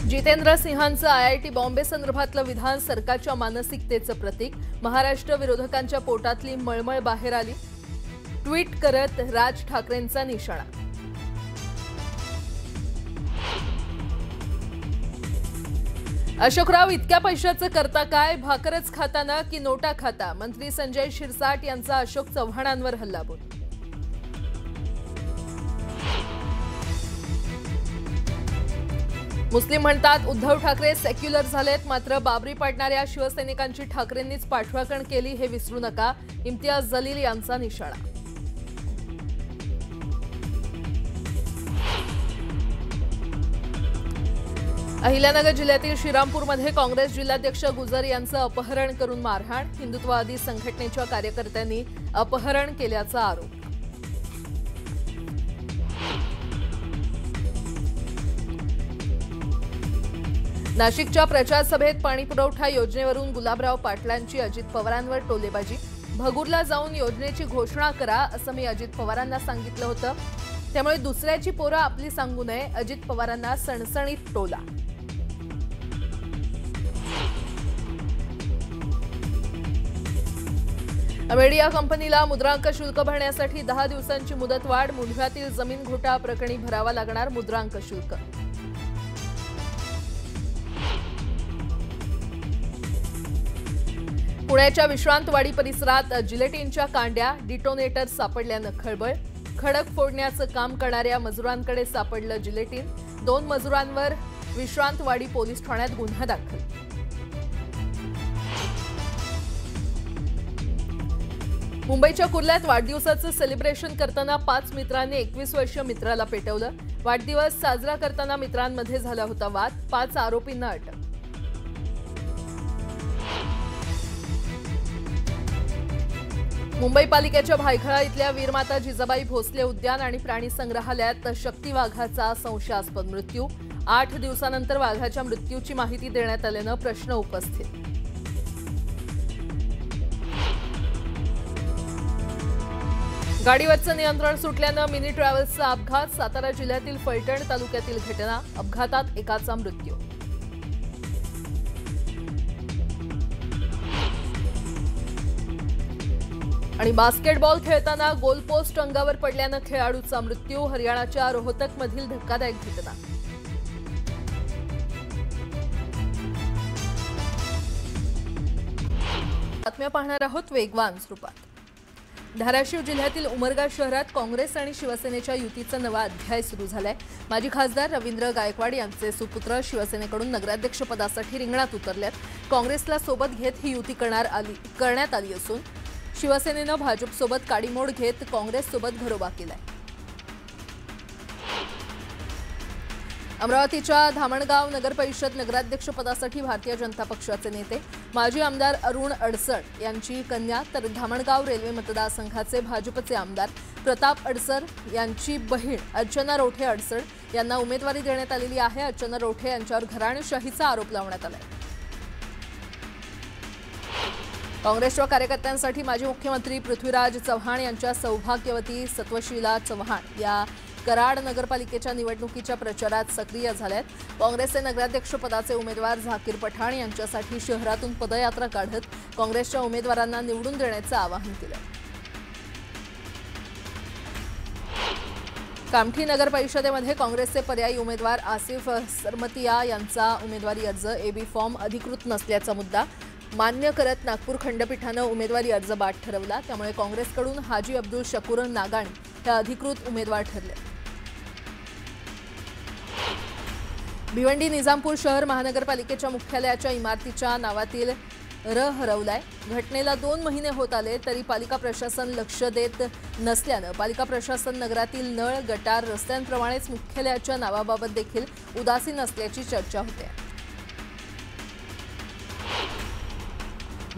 Jitendra सिंहांचं IIT Bombay संदर्भातलं विधान सरकारच्या मानसिकतेचं प्रतीक। महाराष्ट्र विरोधकांच्या पोटातली मळमळ बाहेर आली। ट्विट करत राज ठाकरेंचा निशाणा। अशोकराव इतक्या पैशाचं करता काय? भाकरच खाताना की नोटा खाता? मंत्री संजय शिरसाट यांचा अशोक चव्हाणांवर हल्लाबोल। मुस्लिम म्हणतात उद्धव ठाकरे सेक्युलर झालेत, मात्र बाबरी पाडणाऱ्या शिवसैनिकांची ठाकरेंनीच पाठराखण केली हे विसरू नका। इम्तियाज जलील यांचा निशाणा। अहिल्यानगर जिल्ह्यातील श्रीरामपूरमध्ये काँग्रेस जिल्हाध्यक्ष गुजर यांचं अपहरण करून मारहाण। हिंदुत्ववादी संघटनेच्या कार्यकर्त्यांनी अपहरण केल्याचा आरोप। नाशिकच्या प्रचार सभेत पाणीपुरवठा योजनेवरून गुलाबराव पाटलांची अजित पवारांवर टोलेबाजी। भगूरला जाऊन योजनेची घोषणा करा असं मी अजित पवारांना सांगितलं होतं, त्यामुळे दुसऱ्याची पोरं आपली सांगू नये, अजित पवारांना सणसणीत टोला। अमेडिया कंपनीला मुद्रांक शुल्क भरण्यासाठी 10 दिवसांची मुदतवाढ। मुंढव्यातील जमीन घोटाळा प्रकरणी भरावा लागणार मुद्रांक शुल्क। पुण्याच्या विश्रांतवाडी परिसरात जिलेटिनच्या कांड्या डिटोनेटर सापडल्यानं खळबळ। खडक फोडण्याचं काम करणाऱ्या मजुरांकडे सापडलं जिलेटिन। 2 मजुरांवर विश्रांतवाडी पोलीस ठाण्यात गुन्हा दाखल। मुंबईच्या कुर्ल्यात वाढदिवसाचं सेलिब्रेशन करताना 5 मित्रांनी 21 वर्षीय मित्राला पेटवलं। वाढदिवस साजरा करताना मित्रांमध्ये झाला होता वाद। 5 आरोपींना अटक। मुंबई पालिकेच्या भायखळा इथल्या वीरमाता जिजाबाई भोसले उद्यान आणि प्राणी संग्रहालयात शक्ती वाघाचा संशयास्पद मृत्यू। 8 दिवसानंतर वाघाच्या मृत्यूची माहिती देण्यात आल्यानं प्रश्न उपस्थित। गाडीवरचं नियंत्रण सुटल्यानं मिनी ट्रॅव्हल्सचा अपघात। सातारा जिल्ह्यातील फलटण तालुक्यातील घटना। अपघातात एकाचा मृत्यू। आणि बास्केटबॉल खेळताना गोलपोस्ट अंगावर पडल्यानं खेळाडूचा मृत्यू। हरियाणाच्या रोहतकमधील धक्कादायक घटना। बातम्या पाहणार आहोत वेगवान स्वरूपात। धाराशिव जिल्ह्यातील उमरगा शहरात काँग्रेस आणि शिवसेनेच्या युतीचा नवा अध्याय सुरू झालाय। माजी खासदार रवींद्र गायकवाड यांचे सुपुत्र शिवसेनेकडून नगराध्यक्षपदासाठी रिंगणात उतरलेत। काँग्रेसला सोबत घेत ही युती करण्यात आली असून शिवसेनेनं भाजपसोबत काडीमोड घेत काँग्रेससोबत घरोबा केलाय। अमरावतीच्या धामणगाव नगरपरिषद नगराध्यक्षपदासाठी भारतीय जनता पक्षाचे नेते माजी आमदार अरुण अडसड यांची कन्या तर धामणगाव रेल्वे मतदारसंघाचे भाजपचे आमदार प्रताप अडसर यांची बहीण अर्चना रोठे अडसड यांना उमेदवारी देण्यात आलेली आहे। अर्चना रोठे यांच्यावर घराणेशाहीचा आरोप लावण्यात आलाय। काँग्रेसच्या कार्यकर्त्यांसाठी माजी मुख्यमंत्री पृथ्वीराज चव्हाण यांच्या सौभाग्यवती सत्वशीला चव्हाण या कराड नगरपालिकेच्या निवडणुकीच्या प्रचारात सक्रिय झाल्यात। काँग्रेसचे नगराध्यक्षपदाचे उमेदवार झाकीर पठाण यांच्यासाठी शहरातून पदयात्रा काढत काँग्रेसच्या उमेदवारांना निवडून देण्याचं आवाहन केलं। कामठी नगर परिषदेमध्ये काँग्रेसचे पर्यायी उमेदवार आसिफ सरमतिया यांचा उमेदवारी अर्ज एबी फॉर्म अधिकृत नसल्याचा मुद्दा मान्य करत नागपूर खंडपीठानं उमेदवारी अर्ज बाद ठरवला। त्यामुळे काँग्रेसकडून हाजी अब्दुल शकूर नागाणी हे अधिकृत उमेदवार ठरले। भिवंडी निजामपूर शहर महानगरपालिकेच्या मुख्यालयाच्या इमारतीच्या नावातील र हरवलाय। घटनेला 2 महिने होत आले तरी पालिका प्रशासन लक्ष देत नसल्यानं पालिका प्रशासन नगरातील नळ गटार रस्त्यांप्रमाणेच मुख्यालयाच्या नावाबाबत देखील उदासीन असल्याची चर्चा होते।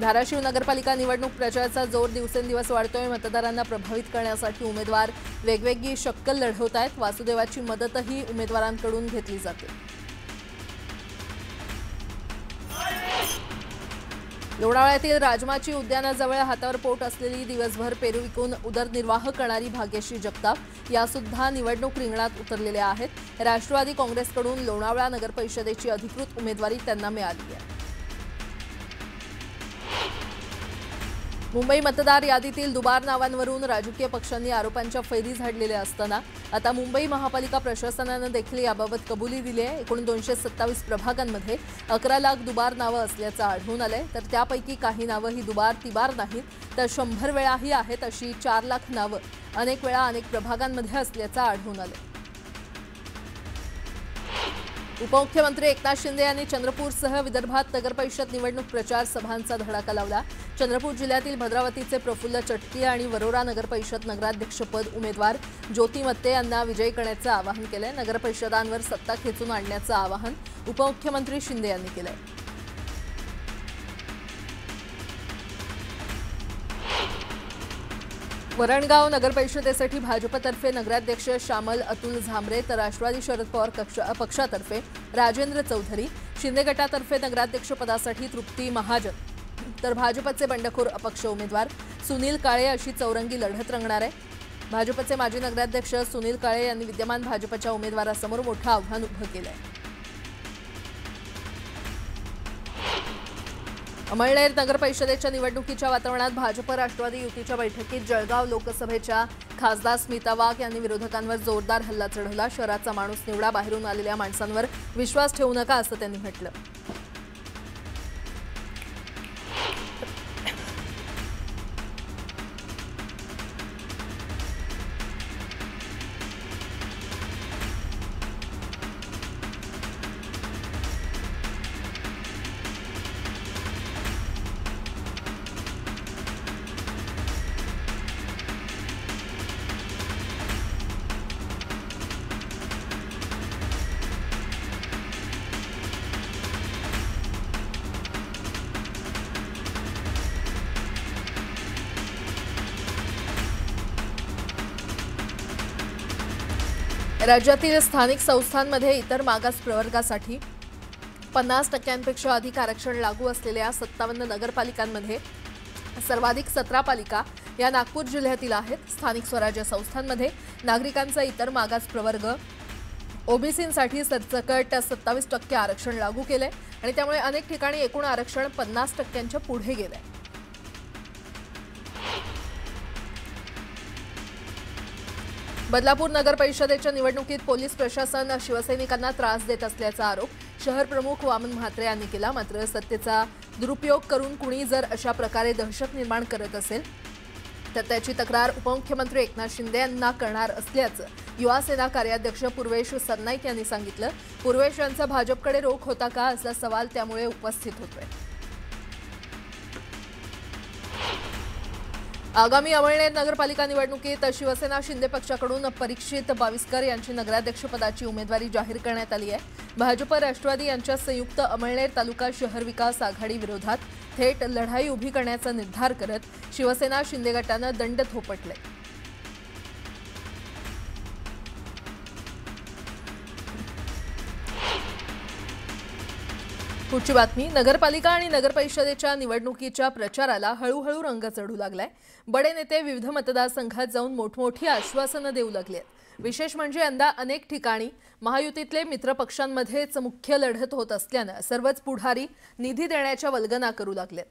धाराशिव नगरपालिका निवडणूक प्रचाराचा जोर दिवसेंदिवस वाढतोय। मतदारांना प्रभावित करण्यासाठी उमेदवार वेगवेगळी शक्कल लढवत आहेत। वासुदेवाची मदतही उमेदवारांकडून घेतली जाते। लोणावळ्यातील राजमाची उद्यानाजवळ हातावर पोट असलेली दिवसभर पेरू विकून उदरनिर्वाह करणारी भाग्यश्री जगताप या सुद्धा निवडणूक रिंगणात उतरलेल्या आहेत। राष्ट्रवादी काँग्रेसकडून लोणावळा नगर परिषदेची अधिकृत उमेदवारी त्यांना मिळाली आहे। मुंबई मतदार यादीतील दुबार नावांवरून राजकीय पक्षांनी आरोपांच्या फैरी झाडलेल्या असताना आता मुंबई महापालिका प्रशासनाने देखील याबाबत कबुली दिली आहे। एकूण 227 प्रभागांमध्ये 11 लाख दुबार नावं असल्याचं आढळून आलंय, तर त्यापैकी काही नावं ही दुबार तिबार नाहीत तर 100 वेळाही आहेत अशी 4 लाख नावं अनेक वेळा अनेक प्रभागांमध्ये असल्याचं आढळून आलंय। उपमुख्यमंत्री एकनाथ शिंदे यांनी चंद्रपूरसह विदर्भात नगरपरिषद निवडणूक प्रचार सभांचा धडाका लावला। चंद्रपूर जिल्ह्यातील भद्रावतीचे प्रफुल्ल चटकी आणि वरोरा नगरपरिषद नगराध्यक्षपद उमेदवार ज्योती मत्ते यांना विजयी करण्याचं आवाहन केलंय। नगरपरिषदांवर सत्ता खेचून आणण्याचं आवाहन उपमुख्यमंत्री शिंदे यांनी केलंय। वरणगाव नगरपरिषदेसाठी भाजपतर्फे नगराध्यक्ष श्यामल अतुल झांबरे तर राष्ट्रवादी शरद पवार पक्षातर्फे राजेंद्र चौधरी, शिंदे गटातर्फे नगराध्यक्षपदासाठी तृप्ती महाजन तर भाजपचे बंडखोर अपक्ष उमेदवार सुनील काळे अशी चौरंगी लढत रंगणार आहे। भाजपचे माजी नगराध्यक्ष सुनील काळे यांनी विद्यमान भाजपच्या उमेदवारासमोर मोठं आव्हान उभं केलंय। अमळनेर नगर परिषदेच्या निवडणुकीच्या वातावरणात भाजप राष्ट्रवादी युतीच्या बैठकीत जळगाव लोकसभेच्या खासदार स्मिता वाघ यांनी विरोधकांवर जोरदार हल्ला चढवला। शहराचा माणूस निवडा, बाहेरून आलेल्या माणसांवर विश्वास ठेवू नका असं त्यांनी म्हटलं। राज्यातील स्थानिक संस्थांमध्ये इतर मागास प्रवर्गासाठी 50% अधिक आरक्षण लागू असलेल्या 57 नगरपालिकांमध्ये सर्वाधिक 17 पालिका या नागपूर जिल्ह्यातील आहेत। स्थानिक स्वराज्य संस्थांमध्ये नागरिकांचा इतर मागास प्रवर्ग ओबीसींसाठी सरसकट 27% आरक्षण लागू केलंय आणि त्यामुळे अनेक ठिकाणी एकूण आरक्षण 50%च्या पुढे गेलंय। बदलापूर नगर परिषदेच्या निवडणुकीत पोलीस प्रशासन शिवसैनिकांना त्रास देत असल्याचा आरोप शहर प्रमुख वामन म्हात्रे यांनी केला। मात्र सत्तेचा दुरुपयोग करून कुणी जर अशा प्रकारे दहशत निर्माण करत असेल तर त्याची तक्रार उपमुख्यमंत्री एकनाथ शिंदे यांना करणार असल्याचं युवा सेना कार्याध्यक्ष पूर्वेश सरनाईक यांनी सांगितलं। पूर्वेश यांचा भाजपकडे रोख होता का असा सवाल त्यामुळे उपस्थित होतोय। आगामी अमळनेर नगरपालिका निवडणुकीत शिवसेना शिंदे पक्षाकडून परीक्षित बाविस्कर यांची नगराध्यक्षपदाची उमेदवारी जाहीर करण्यात आली आहे। भाजप राष्ट्रवादी यांच्या संयुक्त अमळनेर तालुका शहर विकास आघाडी विरोधात थेट लढाई उभी करण्याचा निर्धार करत शिवसेना शिंदे गटानं दंड थोपटले। पुढची बातमी, नगरपालिका आणि नगरपरिषदेच्या निवडणुकीच्या प्रचाराला हळूहळू रंग चढू लागलाय। बडे नेते विविध मतदारसंघात जाऊन मोठमोठी आश्वासनं देऊ लागलेत। विशेष म्हणजे यंदा अनेक ठिकाणी महायुतीतले मित्रपक्षांमध्येच मुख्य लढत होत असल्यानं सर्वच पुढारी निधी देण्याच्या वल्गना करू लागलेत।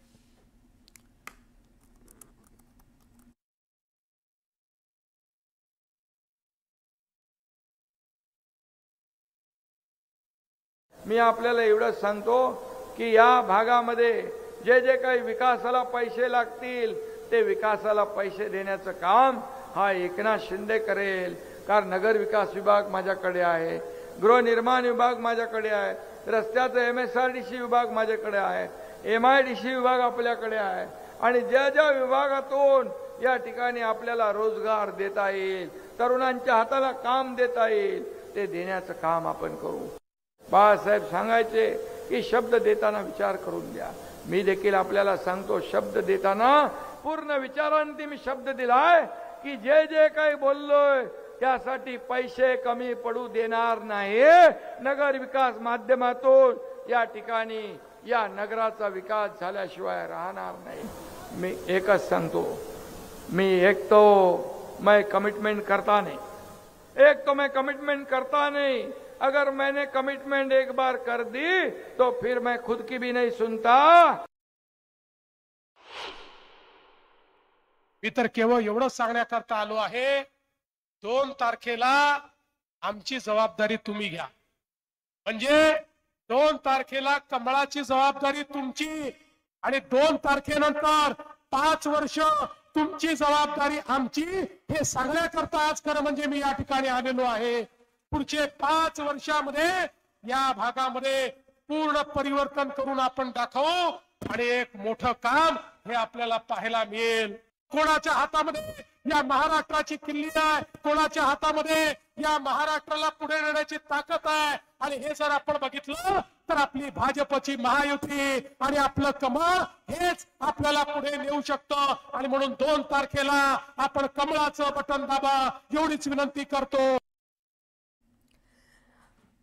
मी आपल्याला एवढंच सांगतो की या भागामध्ये जे जे काही विकासाला पैसे लागतील ते विकासाला पैसे देण्याचं काम हा एकनाथ शिंदे करेल। कारण नगर विकास विभाग माझ्याकडे आहे, गृहनिर्माण विभाग माझ्याकडे आहे, रस्त्याचा MSRDC विभाग माझ्याकडे आहे, MIDC विभाग आपल्याकडे आहे आणि ज्या ज्या विभागातून या ठिकाणी आपल्याला रोजगार देता येईल, तरुणांच्या हाताला काम देता येईल ते देण्याचं काम आपण करू। बाळासाहेब सांगायचे की शब्द देताना विचार करून द्या। मी देखील आपल्याला सांगतो, शब्द देताना पूर्ण विचारांती मी शब्द दिलाय की जे जे काही बोललोय त्यासाठी पैसे कमी पडू देणार नाही। नगर विकास माध्यमातून या ठिकाणी या नगराचा विकास झाल्याशिवाय राहणार नाही। मी एकच सांगतो, मैं कमिटमेंट करता नहीं, अगर मैंने कमिटमेंट एक बार कर दी तो फिर मैं खुद की भी नहीं सुनता। मी तर केवळ एवढंच सांगण्याकरता आलो आहे, 2 तारखेला आमची जबाबदारी तुम्ही घ्या, म्हणजे 2 तारखेला कमळाची जबाबदारी तुमची आणि 2 तारखेनंतर 5 वर्ष तुमची जबाबदारी आमची, हे सांगण्याकरता आज खरं म्हणजे मी या ठिकाणी आलेलो आहे। पुढचे 5 वर्षामध्ये या भागामध्ये पूर्ण परिवर्तन करून आपण दाखवू आणि एक मोठं काम हे आपल्याला पाहायला मिळेल। कोणाच्या हातामध्ये या महाराष्ट्राची किल्ली आहे, कोणाच्या हातामध्ये या महाराष्ट्राला पुढे नेण्याची ताकद आहे, आणि हे जर आपण बघितलं तर आपली भाजपची महायुती आणि आपलं कमळ हेच आपल्याला पुढे नेऊ शकतं। आणि म्हणून 2 तारखेला आपण कमळाचं बटन दाबा एवढीच विनंती करतो।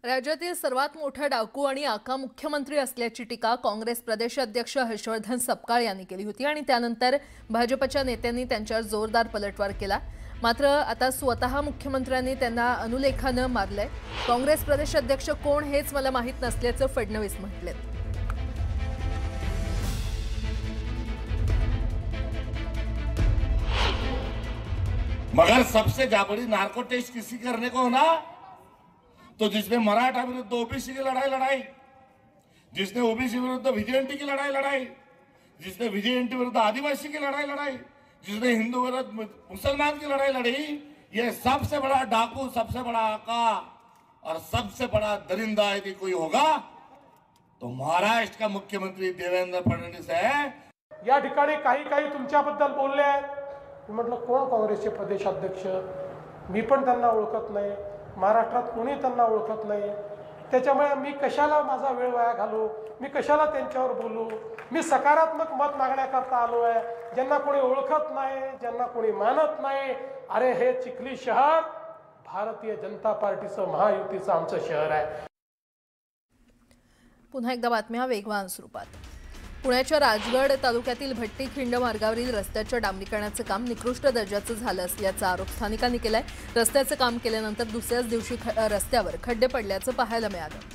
राज्यातील सर्वात मोठा डाकू आणि आका मुख्यमंत्री असल्याची टीका काँग्रेस प्रदेशाध्यक्ष हर्षवर्धन सपकाळ यांनी केली होती आणि त्यानंतर भाजपच्या नेत्यांनी त्यांच्यावर जोरदार पलटवार केला। मात्र आता स्वतः मुख्यमंत्र्यांनी त्यांना अनुलेखानं मारलंय। काँग्रेस प्रदेशाध्यक्ष कोण हेच मला माहित नसल्याचं फडणवीस म्हटलेत। मगर सबसे जाबड़ी नार्को टेस्ट किसी करने को ना, तो जिसने मराठा विरुद्ध ओबीसी की लड़ाई, जिसने ओबीसी विरुद्ध विजेएनटी की लड़ाई, जिसने विजेएनटी विरुद्ध आदिवासी की लड़ाई, जिसने हिंदू विरुद्ध मुसलमान की लड़ाई लड़ी, ये सबसे बड़ा डाकू, सबसे बड़ा आका और सबसे बड़ा दरिंदा यदि कोई होगा तो महाराष्ट्र का मुख्यमंत्री देवेंद्र फडणवीस है। या ठिकाणी काही तुमच्याबद्दल बोलले आहेत। म्हटलं कोण काँग्रेसचे प्रदेशाध्यक्ष, मी पण त्यांना ओळखत नाही, महाराष्ट्रात कोणी त्यांना ओळखत नाही, त्याच्यामुळे मी कशाला माझा वेळ वाया घालू, मी कशाला त्यांच्यावर बोलू। मी सकारात्मक मत मागण्याकरता आलो आहे। ज्यांना कोणी ओळखत नाही, ज्यांना कोणी मानत नाही, अरे हे चिखली शहर भारतीय जनता पार्टीचं महायुतीचं आमचं शहर आहे। पुन्हा एकदा बातम्या वेगवान स्वरूपात। पुण्याच्या राजगड तालुक्यातील भट्टीखिंड मार्गावरील रस्त्याच्या डांबरीकरणाचं काम निकृष्ट दर्जाचं झालं असल्याचा आरोप स्थानिकांनी केलाय। रस्त्याचं काम केल्यानंतर दुसऱ्याच दिवशी रस्त्यावर खड्डे पडल्याचं पाहायला मिळालं।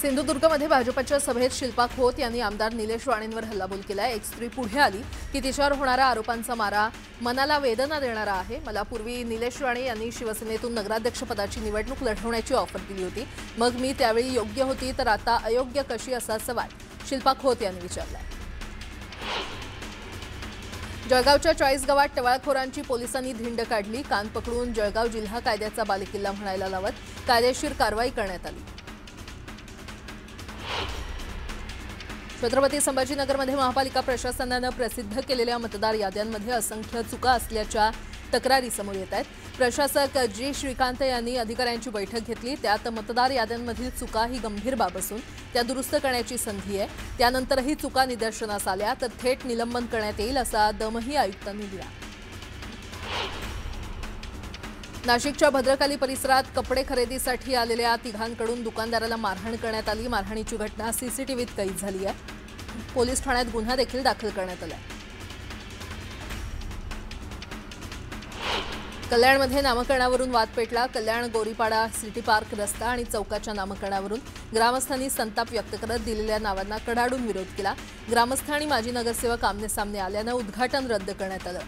सिंधुदुर्गमध्ये भाजपच्या सभेत शिल्पा खोत यांनी आमदार निलेश राणेंवर हल्लाबोल केलाय। एक स्त्री पुढे आली की तिच्यावर होणारा आरोपांचा मारा मनाला वेदना देणारा आहे। मला पूर्वी निलेश राणे यांनी शिवसेनेतून नगराध्यक्षपदाची निवडणूक लढवण्याची ऑफर दिली होती, मग मी त्यावेळी योग्य होती तर आता अयोग्य कशी, असा सवाल शिल्पा खोत यांनी विचारलाय। जळगावच्या 40 गावात टवाळखोरांची पोलिसांनी धिंड काढली। कान पकडून जळगाव जिल्हा कायद्याचा बालेकिल्ला म्हणायला लावत कायदेशीर कारवाई करण्यात आली। छत्रपती संभाजीनगरमध्ये महापालिका प्रशासनानं प्रसिद्ध केलेल्या मतदार याद्यांमध्ये असंख्य चुका असल्याच्या तक्रारी समोर येत आहेत। प्रशासक जी श्रीकांत यांनी अधिकाऱ्यांची बैठक घेतली, त्यात मतदार याद्यांमधील चुका ही गंभीर बाब असून त्या दुरुस्त करण्याची संधी आहे। त्यानंतरही चुका निदर्शनास आल्या तर थेट निलंबन करण्यात येईल असा दमही आयुक्तांनी दिला। नाशिकच्या भद्रकाली परिसरात कपडे खरेदीसाठी आलेल्या तिघांकडून दुकानदाराला मारहाण करण्यात आली। मारहाणीची घटना सीसीटीव्हीत कैद झाली आहे। पोलीस ठाण्यात गुन्हा देखील दाखल करण्यात आला। कल्याणमध्ये नामकरणावरून वाद पेटला। कल्याण गोरीपाडा सिटी पार्क रस्ता आणि चौकाच्या नामकरणावरून ग्रामस्थांनी संताप व्यक्त करत दिलेल्या नावांना कडाडून विरोध केला। ग्रामस्थ आणि माजी नगरसेवक आमने सामने आल्यानं उद्घाटन रद्द करण्यात आलं।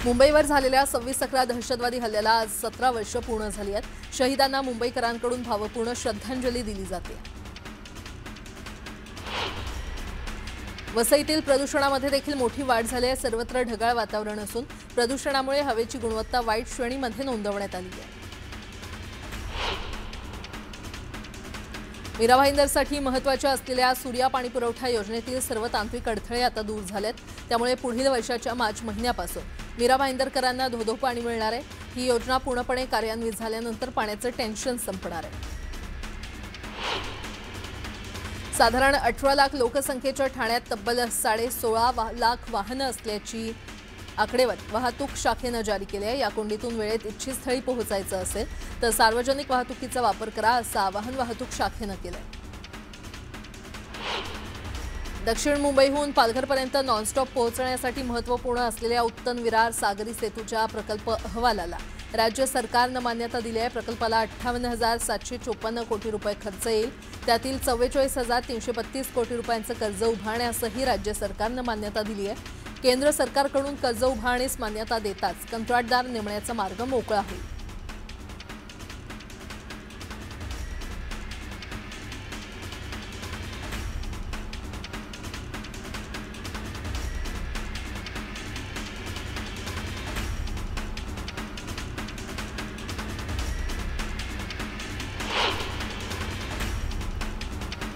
मुंबईवर झालेल्या 26/11 दहशतवादी हल्ल्याला आज 17 वर्ष पूर्ण झाली आहेत। शहीदांना मुंबईकरांकडून भावपूर्ण श्रद्धांजली दिली जाते। वसईतील प्रदूषणामध्ये देखील मोठी वाढ झाली आहे। सर्वत्र ढगाळ वातावरण असून प्रदूषणामुळे हवेची गुणवत्ता वाईट श्रेणीमध्ये नोंदवण्यात आली आहे। मीरा भाईंदरसाठी महत्त्वाच्या असलेल्या सूर्या पाणी पुरवठा योजनेतील सर्व तांत्रिक अडथळे आता दूर झालेत। त्यामुळे पुढील वर्षाच्या मार्च महिन्यापासून मीरा भाईंदरकरांना धोधो पाणी मिळणार आहे। ही योजना पूर्णपणे कार्यान्वित झाल्यानंतर पाण्याचं टेन्शन संपणार आहे। साधारण 18 लाख लोकसंख्येच्या ठाण्यात तब्बल 16.5 लाख वाहनं असल्याची आकडेवारी वाहतूक शाखेनं जारी केली आहे। या कोंडीतून वेळेत इच्छित स्थळी पोहोचायचं असेल तर सार्वजनिक वाहतुकीचा वापर करा, असं आवाहन वाहतूक शाखेनं केलंय। दक्षिण मुंबईहून पालघरपर्यंत नॉनस्टॉप पोहोचण्यासाठी महत्त्वपूर्ण असलेल्या उत्तन विरार सागरी सेतूच्या प्रकल्प अहवालाला राज्य सरकारनं मान्यता दिली आहे। प्रकल्पाला 58,754 कोटी रुपये खर्च येईल। त्यातील 44,332 कोटी रुपयांचं कर्ज उभारण्यासही राज्य सरकारनं मान्यता दिली आहे। केंद्र सरकारकडून कर्ज उभारण्यास मान्यता देताच कंत्राटदार नेमण्याचा मार्ग मोकळा होईल।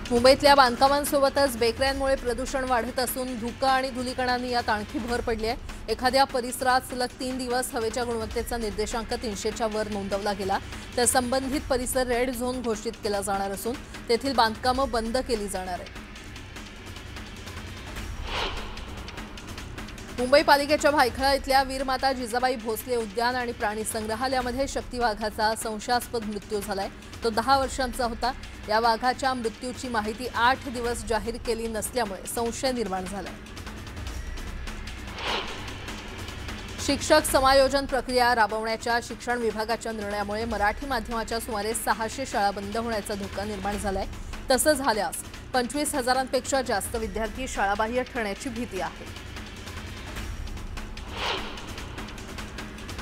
मुंबईतल्या बांधकामांसोबतच बेकऱ्यांमुळे प्रदूषण वाढत असून धुकं आणि धुलीकणांनी यात आणखी भर पडली आहे। एखाद्या परिसरात सलग 3 दिवस हवेच्या गुणवत्तेचा निर्देशांक 300च्या वर नोंदवला गेला तर संबंधित परिसर रेड झोन घोषित केला जाणार असून तेथील बांधकामं बंद केली जाणार आहेत। मुंबई पालिकेच्या भायखळा इथल्या वीरमाता जिजाबाई भोसले उद्यान आणि प्राणी संग्रहालयामध्ये शक्ती वाघाचा संशयास्पद मृत्यू झालाय। तो 10 वर्षांचा होता। या वाघाच्या मृत्यूची माहिती 8 दिवस जाहीर केली नसल्यामुळे संशय निर्माण झालाय। शिक्षक समायोजन प्रक्रिया राबवण्याच्या शिक्षण विभागाच्या निर्णयामुळे मराठी माध्यमाच्या सुमारे 600 शाळा बंद होण्याचा धोका निर्माण झालाय। तसं झाल्यास 25,000पेक्षा जास्त विद्यार्थी शाळाबाह्य ठरण्याची भीती आहे।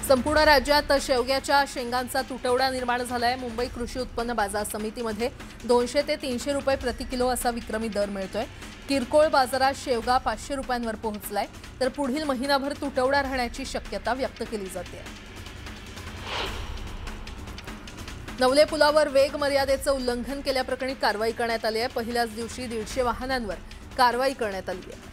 संपूर्ण राज्यात शेवग्याच्या शेंगांचा तुटवडा निर्माण झालाय। मुंबई कृषी उत्पन्न बाजार समितीमध्ये 200 ते 300 रुपये प्रति किलो असा विक्रमी दर मिळतोय। किरकोळ बाजारात शेवगा 500 रुपयांवर पोहोचलाय तर पुढील महिनाभर तुटवडा राहण्याची शक्यता व्यक्त केली जाते। नवले पुलावर वेग मर्यादेचं उल्लंघन केल्याप्रकरणी कारवाई करण्यात आली आहे। पहिल्याच दिवशी 150 वाहनांवर कारवाई करण्यात आली आहे।